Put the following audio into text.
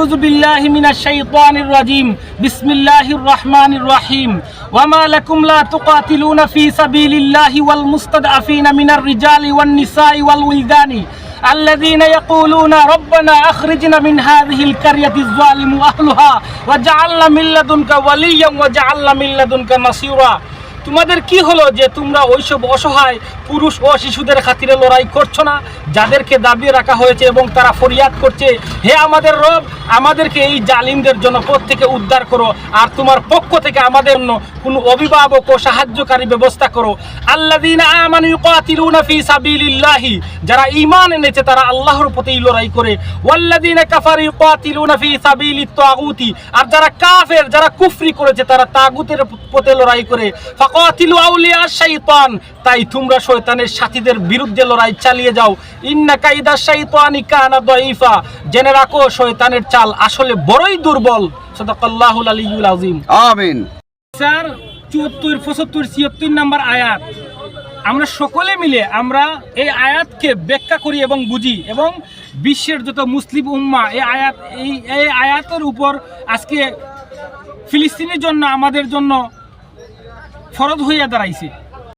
أعوذ بالله من الشيطان الرجيم بسم الله الرحمن الرحيم وما لكم لا تقاتلون في سبيل الله والمستضعفين من الرجال والنساء والولدان الذين يقولون ربنا أخرجنا من هذه القرية الظالم أهلها وجعلنا من لدنك وليا وجعلنا من لدنك نصيرا। তোমাদের কি হলো যে তোমরা ওইসব অসহায় পুরুষ ও শিশুদের খাতিরে লড়াই করছো না, যাদেরকে দাবিয়ে রাখা হয়েছে এবং তারা ফরিয়াদ করছে, হে আমাদের রব, আমাদেরকে এই জালিমদের জনপদ থেকে উদ্ধার করো, আর তোমার পক্ষ থেকে আমাদের জন্য কোনো অভিভাবক ও সাহায্যকারী ব্যবস্থা করো। আল্লাযীনা আমানু ইউকাতিলুনা ফি সাবিলিল্লাহি, যারা ঈমান এনেছে তারা আল্লাহর পথে লড়াই করে। ওয়াল্লাযীনা কাফারু ইউকাতিলুনা ফি সাবিলিত তাগুতি, আর যারা কাফের, যারা কুফরি করেছে তারা তাগুতের পথে লড়াই করে। ফাকাতিলু আউলিয়া শাইতান, তাই তোমরা শয়তানের সাথীদের বিরুদ্ধে লড়াই চালিয়ে যাও। ইন্না কাইদা শাইতানি কানা দাঈফা, জেনে রাখো শয়তানের চাল আসলে বড়ই দুর্বল। সাদাকাল্লাহুল আলিয়্যুল আযীম। আমিন। স্যার 74, 75, 76 নম্বর আয়াত, আমরা সকলে মিলে আমরা এই আয়াতকে ব্যাখ্যা করি এবং বুঝি, এবং বিশ্বের যত মুসলিম উম্মাহ এই আয়াতের উপর আজকে ফিলিস্তিনের জন্য আমাদের জন্য ফরজ হইয়া দাঁড়াইছে।